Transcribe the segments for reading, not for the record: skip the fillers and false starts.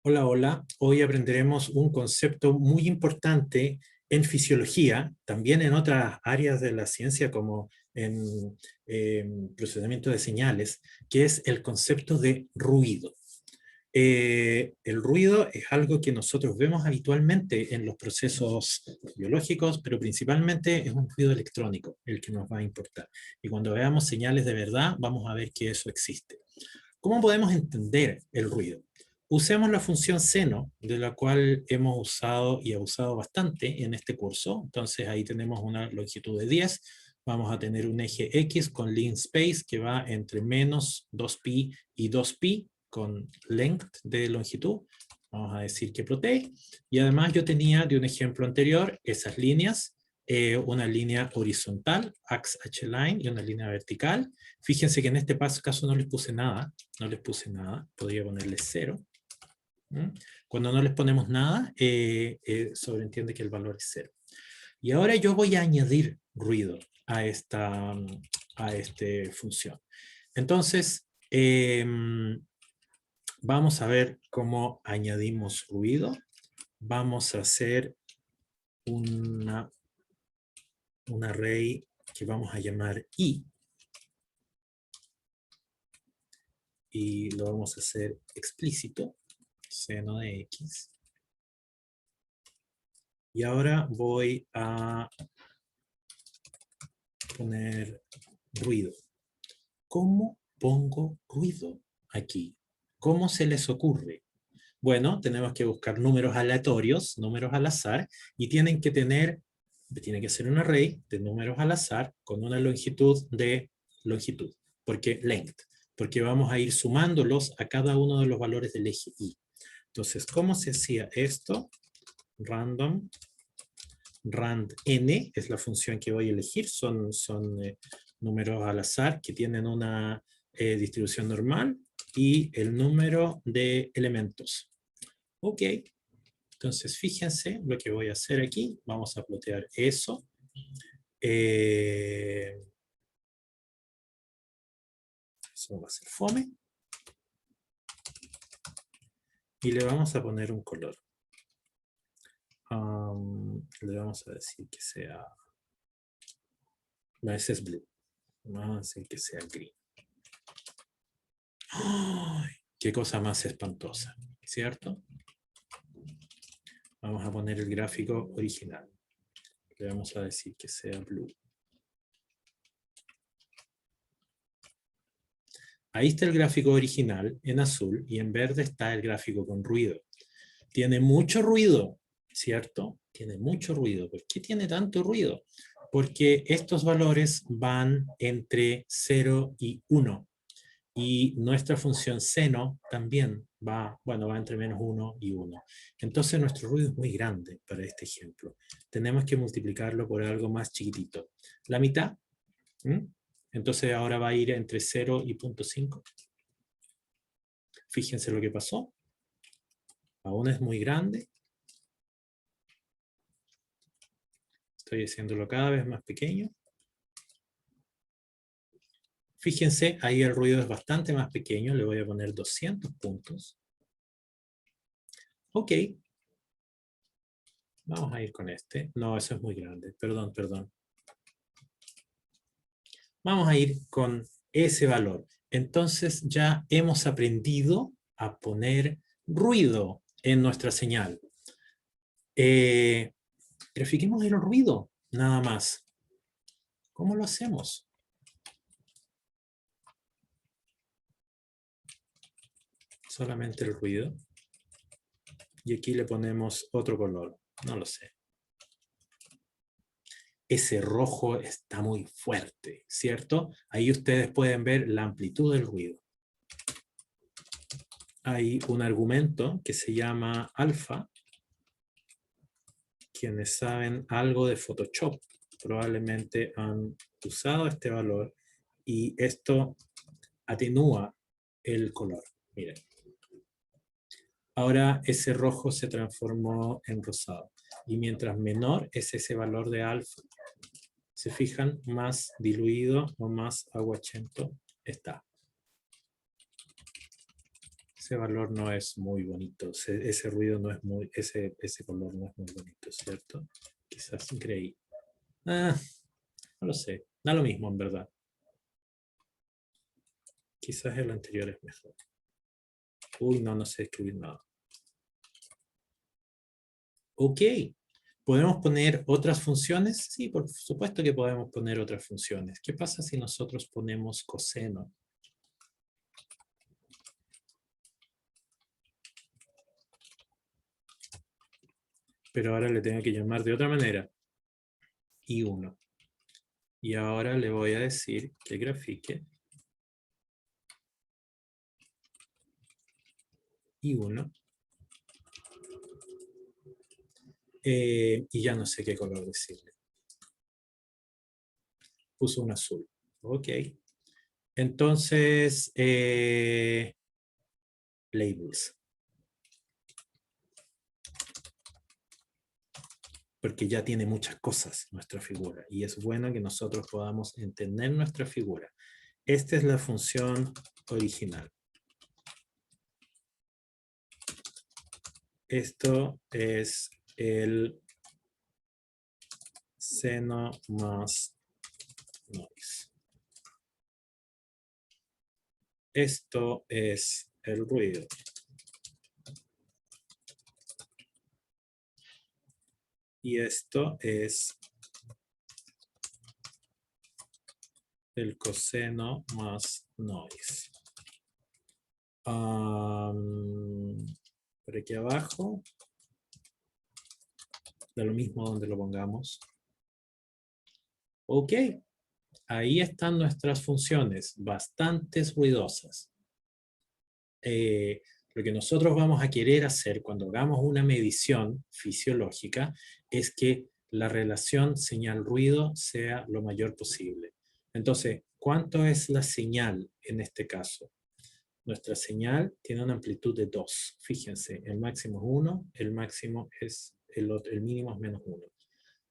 Hola, hola. Hoy aprenderemos un concepto muy importante en fisiología, también en otras áreas de la ciencia como en procesamiento de señales, que es el concepto de ruido. El ruido es algo que nosotros vemos habitualmente en los procesos biológicos, pero principalmente es un ruido electrónico el que nos va a importar. Y cuando veamos señales de verdad, vamos a ver que eso existe. ¿Cómo podemos entender el ruido? Usemos la función seno, de la cual hemos usado y abusado bastante en este curso. Entonces ahí tenemos una longitud de 10. Vamos a tener un eje X con length space que va entre menos 2pi y 2pi con length de longitud. Vamos a decir que protege. Y además yo tenía de un ejemplo anterior esas líneas, una línea horizontal, H-line, y una línea vertical. Fíjense que en este caso no les puse nada, podría ponerles 0. Cuando no les ponemos nada, sobreentiende que el valor es 0. Y ahora yo voy a añadir ruido a esta función. Entonces, vamos a ver cómo añadimos ruido. Vamos a hacer un array que vamos a llamar i. Y lo vamos a hacer explícito, seno de x. Y ahora voy a poner ruido. ¿Cómo pongo ruido aquí? ¿Cómo se les ocurre? Bueno, tenemos que buscar números aleatorios, números al azar, y tiene que ser un array de números al azar con una longitud de longitud, porque vamos a ir sumándolos a cada uno de los valores del eje y. Entonces, ¿cómo se hacía esto? Random rand n es la función que voy a elegir, son números al azar que tienen una distribución normal y el número de elementos. Ok, entonces fíjense lo que voy a hacer aquí, vamos a plotear eso. Eso va a ser fome. Y le vamos a poner un color. Le vamos a decir que sea... No, ese es blue. Vamos a decir que sea green. ¡Ay! ¡Qué cosa más espantosa! ¿Cierto? Vamos a poner el gráfico original. Le vamos a decir que sea blue. Ahí está el gráfico original en azul y en verde está el gráfico con ruido. Tiene mucho ruido, ¿cierto? Tiene mucho ruido. ¿Por qué tiene tanto ruido? Porque estos valores van entre 0 y 1. Y nuestra función seno también va entre menos 1 y 1. Entonces nuestro ruido es muy grande para este ejemplo. Tenemos que multiplicarlo por algo más chiquitito. La mitad. Entonces ahora va a ir entre 0 y 0.5. Fíjense lo que pasó. Aún es muy grande. Estoy haciéndolo cada vez más pequeño. Fíjense, ahí el ruido es bastante más pequeño. Le voy a poner 200 puntos. Ok. Vamos a ir con este. No, eso es muy grande. Perdón. Vamos a ir con ese valor. Entonces ya hemos aprendido a poner ruido en nuestra señal. Grafiquemos el ruido, nada más. ¿Cómo lo hacemos? Solamente el ruido. Y aquí le ponemos otro color. No lo sé. Ese rojo está muy fuerte, ¿cierto? Ahí ustedes pueden ver la amplitud del ruido. Hay un argumento que se llama alfa. Quienes saben algo de Photoshop probablemente han usado este valor y esto atenúa el color. Miren. Ahora ese rojo se transformó en rosado. Y mientras menor es ese valor de alfa, se fijan, más diluido o más aguachento está. ese valor no es muy bonito, ese ruido no es muy, ese color no es muy bonito, ¿cierto? Quizás creí. Ah, no lo sé, da lo mismo en verdad. Quizás el anterior es mejor. Uy, no sé escribir nada. Ok, ¿podemos poner otras funciones? Sí, por supuesto que podemos poner otras funciones. ¿Qué pasa si nosotros ponemos coseno? Pero ahora le tengo que llamar de otra manera. I1. Y ahora le voy a decir que grafique I1. Y ya no sé qué color decirle. Puso un azul. Ok. Entonces, labels. Porque ya tiene muchas cosas nuestra figura. Y es bueno que nosotros podamos entender nuestra figura. Esta es la función original. Esto es el seno más noise. Esto es el ruido. Y esto es el coseno más noise. Por aquí abajo, da lo mismo donde lo pongamos. Ok, ahí están nuestras funciones, bastante ruidosas. Lo que nosotros vamos a querer hacer cuando hagamos una medición fisiológica es que la relación señal-ruido sea lo mayor posible. Entonces, ¿cuánto es la señal en este caso? Nuestra señal tiene una amplitud de 2. Fíjense, el máximo es 1, el máximo es el mínimo es menos 1.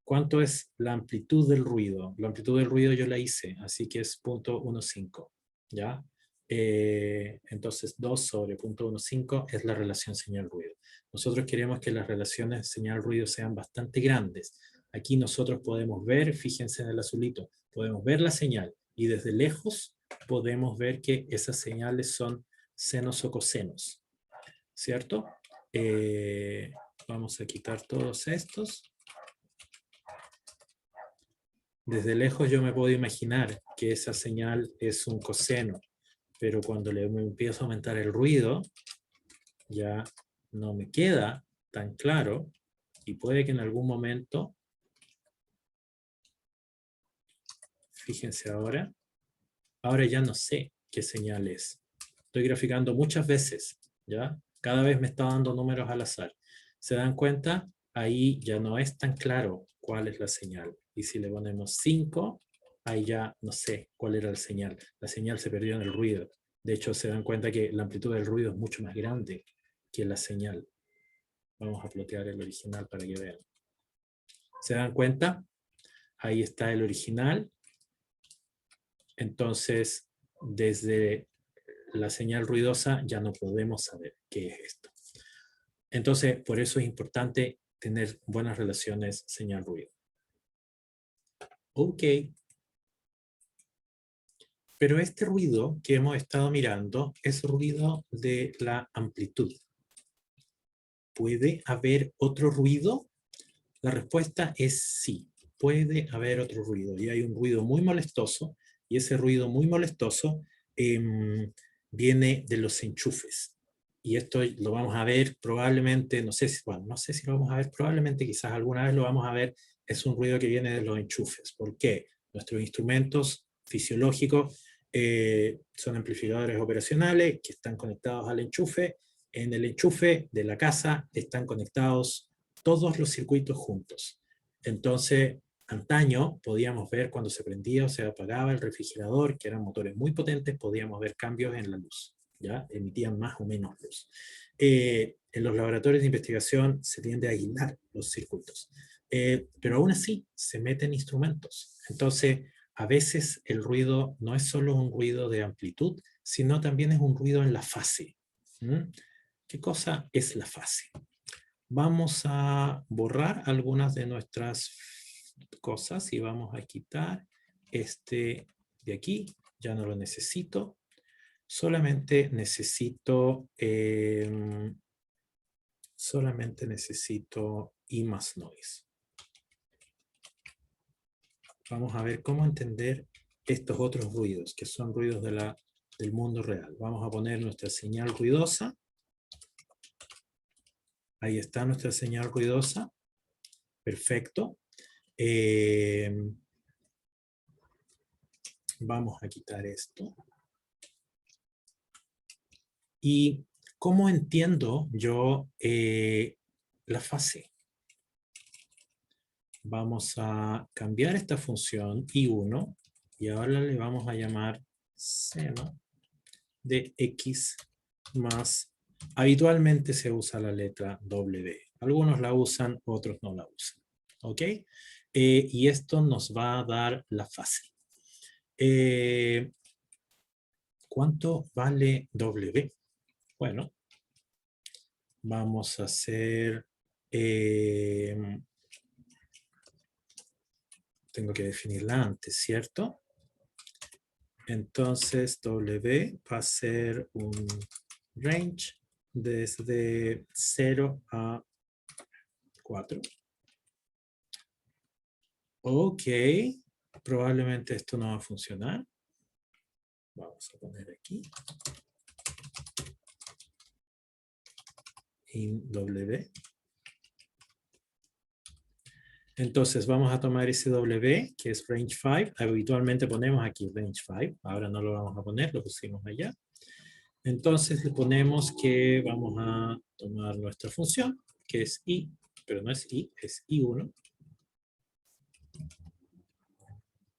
¿Cuánto es la amplitud del ruido? La amplitud del ruido yo la hice, así que es 0.15, ¿ya? Entonces 2 sobre 0.15 es la relación señal-ruido. Nosotros queremos que las relaciones señal-ruido sean bastante grandes. Aquí nosotros podemos ver, fíjense en el azulito, podemos ver la señal y desde lejos podemos ver que esas señales son senos o cosenos, ¿cierto? Vamos a quitar todos estos. Desde lejos yo me puedo imaginar que esa señal es un coseno, pero cuando le empiezo a aumentar el ruido, ya no me queda tan claro y puede que en algún momento, fíjense ahora ya no sé qué señal es. Estoy graficando muchas veces, ¿ya? Cada vez me está dando números al azar. ¿Se dan cuenta? Ahí ya no es tan claro cuál es la señal. Y si le ponemos 5, ahí ya no sé cuál era la señal. La señal se perdió en el ruido. De hecho, se dan cuenta que la amplitud del ruido es mucho más grande que la señal. Vamos a plotear el original para que vean. ¿Se dan cuenta? Ahí está el original. Entonces, desde la señal ruidosa ya no podemos saber qué es esto. Entonces, por eso es importante tener buenas relaciones señal-ruido. Ok. Pero este ruido que hemos estado mirando es ruido de la amplitud. ¿Puede haber otro ruido? La respuesta es sí. Puede haber otro ruido. Y hay un ruido muy molestoso. Y ese ruido muy molestoso viene de los enchufes. Y esto lo vamos a ver probablemente, no sé si lo vamos a ver, probablemente quizás alguna vez lo vamos a ver, es un ruido que viene de los enchufes. ¿Por qué? Nuestros instrumentos fisiológicos son amplificadores operacionales que están conectados al enchufe. En el enchufe de la casa están conectados todos los circuitos juntos. Entonces, antaño podíamos ver cuando se prendía o se apagaba el refrigerador, que eran motores muy potentes, podíamos ver cambios en la luz, ¿ya? Emitían más o menos luz. En los laboratorios de investigación se tiende a aislar los circuitos, pero aún así se meten instrumentos. Entonces, a veces el ruido no es solo un ruido de amplitud, sino también es un ruido en la fase. ¿Mm? ¿Qué cosa es la fase? Vamos a borrar algunas de nuestras cosas y vamos a quitar este de aquí. Ya no lo necesito. Solamente necesito I más noise. Vamos a ver cómo entender estos otros ruidos, que son ruidos del mundo real. Vamos a poner nuestra señal ruidosa. Ahí está nuestra señal ruidosa. Perfecto. Vamos a quitar esto. ¿Y cómo entiendo yo la fase? Vamos a cambiar esta función I1 y ahora le vamos a llamar seno de X más. Habitualmente se usa la letra W. Algunos la usan, otros no la usan. ¿Ok? Y esto nos va a dar la fase. ¿Cuánto vale W? Bueno, vamos a hacer... tengo que definirla antes, ¿cierto? Entonces W va a ser un range desde 0 a 4. Ok, probablemente esto no va a funcionar. Vamos a poner aquí. In W. Entonces vamos a tomar ese W, que es range 5. Habitualmente ponemos aquí range 5. Ahora no lo vamos a poner, lo pusimos allá. Entonces le ponemos que vamos a tomar nuestra función, que es I, pero no es I, es I1.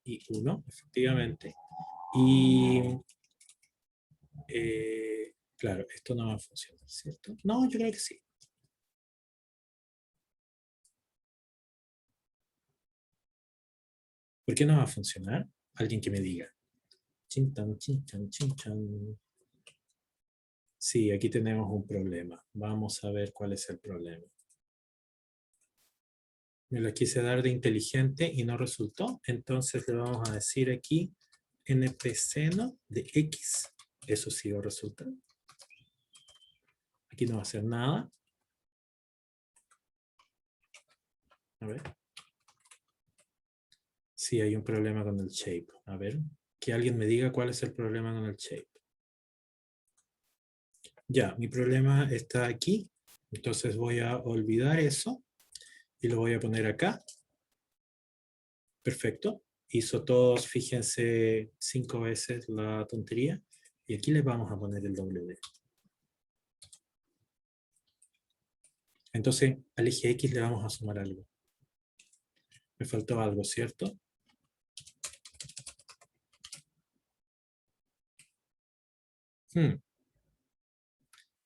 I1, efectivamente. Y claro, esto no va a funcionar, ¿cierto? No, yo creo que sí. ¿Por qué no va a funcionar? Alguien que me diga. Chin, chan, chin, chan, chin, chan. Sí, aquí tenemos un problema. Vamos a ver cuál es el problema. Me lo quise dar de inteligente y no resultó. Entonces le vamos a decir aquí np seno de x. Eso sí va a resultar. Aquí no va a hacer nada. A ver. Sí, hay un problema con el shape. A ver, que alguien me diga cuál es el problema con el shape. Ya, mi problema está aquí. Entonces voy a olvidar eso y lo voy a poner acá. Perfecto. Hizo todos, fíjense, 5 veces la tontería. Y aquí le vamos a poner el W. Entonces, al eje X le vamos a sumar algo. Me faltó algo, ¿cierto?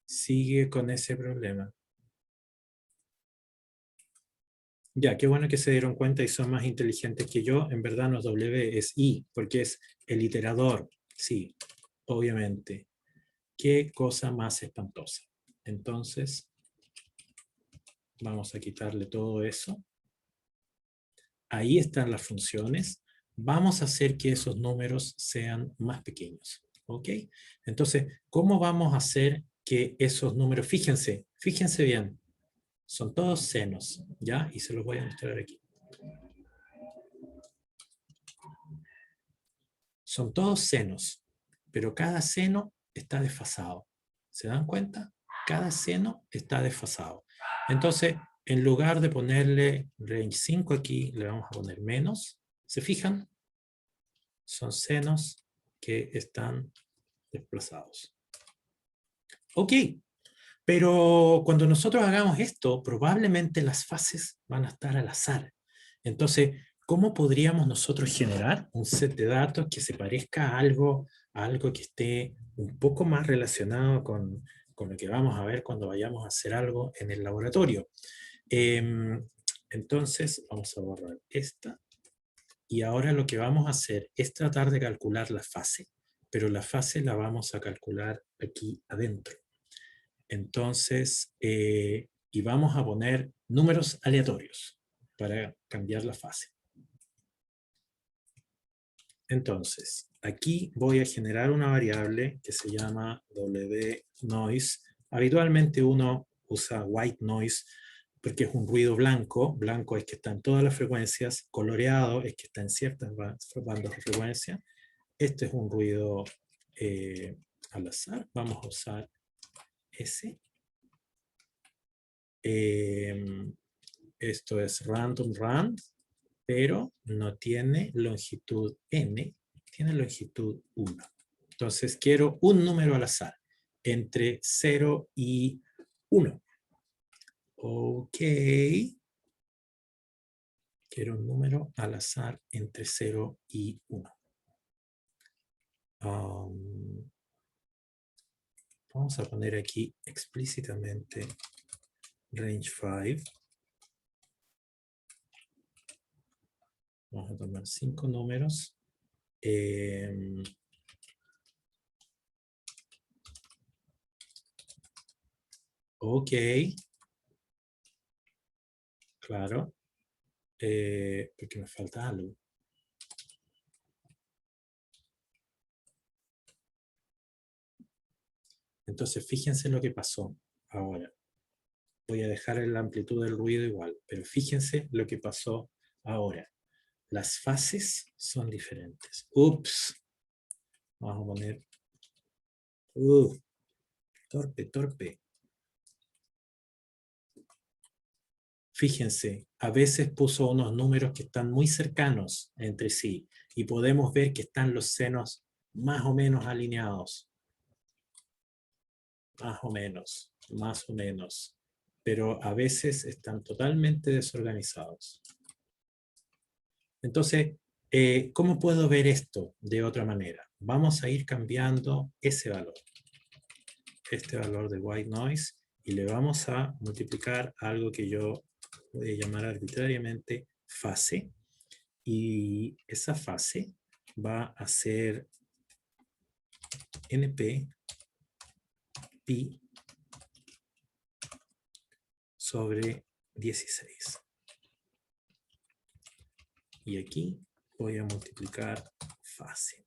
Sigue con ese problema. Ya, qué bueno que se dieron cuenta y son más inteligentes que yo. En verdad no es W, es I, porque es el iterador. Sí, obviamente. Qué cosa más espantosa. Entonces, vamos a quitarle todo eso. Ahí están las funciones. Vamos a hacer que esos números sean más pequeños. ¿Ok? Entonces, ¿cómo vamos a hacer que esos números, fíjense bien, son todos senos, ¿ya? Y se los voy a mostrar aquí. Son todos senos, pero cada seno está desfasado. ¿Se dan cuenta? Cada seno está desfasado. Entonces, en lugar de ponerle range 5 aquí, le vamos a poner menos. ¿Se fijan? Son senos que están desplazados. Ok, pero cuando nosotros hagamos esto, probablemente las fases van a estar al azar. Entonces, ¿cómo podríamos nosotros generar un set de datos que se parezca a algo que esté un poco más relacionado con lo que vamos a ver cuando vayamos a hacer algo en el laboratorio? Entonces, vamos a borrar esta. Y ahora lo que vamos a hacer es tratar de calcular la fase, pero la fase la vamos a calcular aquí adentro. Entonces, y vamos a poner números aleatorios para cambiar la fase. Entonces, aquí voy a generar una variable que se llama wNoise. Habitualmente uno usa white noise porque es un ruido blanco. Blanco es que está en todas las frecuencias. Coloreado es que está en ciertas bandas de frecuencia. Este es un ruido al azar. Vamos a usar ese. Esto es random rand, pero no tiene longitud n, tiene longitud 1. Entonces quiero un número al azar, entre 0 y 1. Ok. Quiero un número al azar entre 0 y 1. Vamos a poner aquí explícitamente range 5. Vamos a tomar 5 números. Ok. Claro. Porque me falta algo. Entonces, fíjense lo que pasó ahora. Voy a dejar la amplitud del ruido igual, pero fíjense lo que pasó ahora. Las fases son diferentes. Ups. Vamos a poner... torpe, torpe. Fíjense, a veces puso unos números que están muy cercanos entre sí y podemos ver que están los senos más o menos alineados. Más o menos, más o menos. Pero a veces están totalmente desorganizados. Entonces, ¿cómo puedo ver esto de otra manera? Vamos a ir cambiando ese valor. Este valor de white noise, y le vamos a multiplicar algo que yo voy a llamar arbitrariamente fase. Y esa fase va a ser NP pi sobre 16. Y aquí voy a multiplicar fase.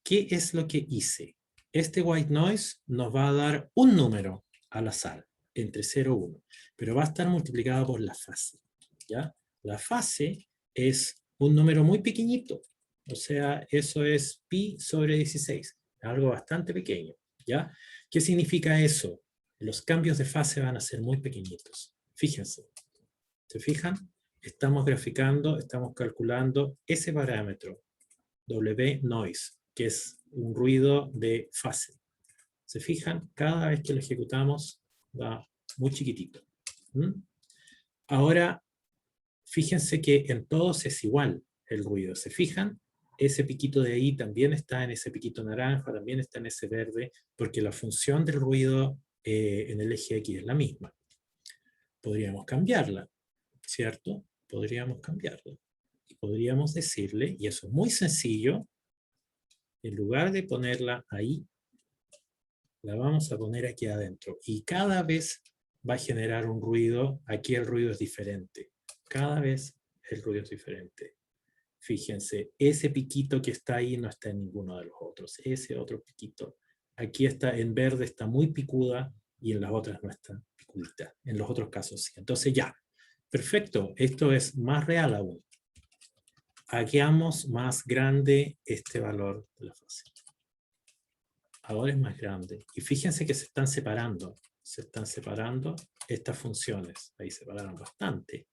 ¿Qué es lo que hice? Este white noise nos va a dar un número al azar, entre 0 y 1, pero va a estar multiplicado por la fase, ¿ya? La fase es un número muy pequeñito, o sea, eso es pi sobre 16, algo bastante pequeño, ¿ya? ¿Qué significa eso? Los cambios de fase van a ser muy pequeñitos. Fíjense, ¿se fijan? Estamos graficando, estamos calculando ese parámetro, W noise, que es un ruido de fase. ¿Se fijan? Cada vez que lo ejecutamos va muy chiquitito. Ahora, fíjense que en todos es igual el ruido. ¿Se fijan? Ese piquito de ahí también está en ese piquito naranja, también está en ese verde, porque la función del ruido en el eje X es la misma. Podríamos cambiarla, ¿cierto? Podríamos cambiarla. Y podríamos decirle, y eso es muy sencillo, en lugar de ponerla ahí, la vamos a poner aquí adentro. Y cada vez va a generar un ruido. Aquí el ruido es diferente. Cada vez el ruido es diferente. Fíjense, ese piquito que está ahí no está en ninguno de los otros. Ese otro piquito. Aquí está en verde, está muy picuda, y en las otras no está picudita. En los otros casos sí. Entonces ya. Perfecto. Esto es más real aún. Hagamos más grande este valor de la fase. Ahora es más grande. Y fíjense que se están separando. Se están separando estas funciones. Ahí separaron bastante.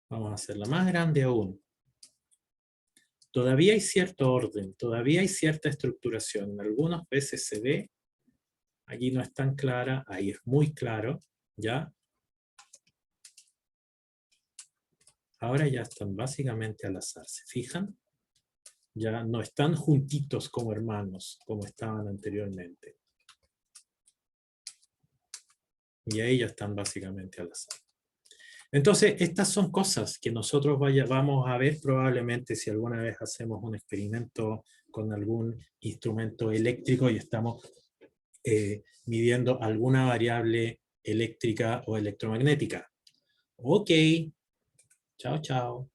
Vamos a hacerla más grande aún. Todavía hay cierto orden, todavía hay cierta estructuración. Algunas veces se ve, allí no es tan clara, ahí es muy claro, ¿ya? Ahora ya están básicamente al azar, ¿se fijan? Ya no están juntitos como hermanos, como estaban anteriormente. Y ahí ya están básicamente al azar. Entonces, estas son cosas que nosotros vamos a ver probablemente si alguna vez hacemos un experimento con algún instrumento eléctrico y estamos midiendo alguna variable eléctrica o electromagnética. Ok, chao, chao.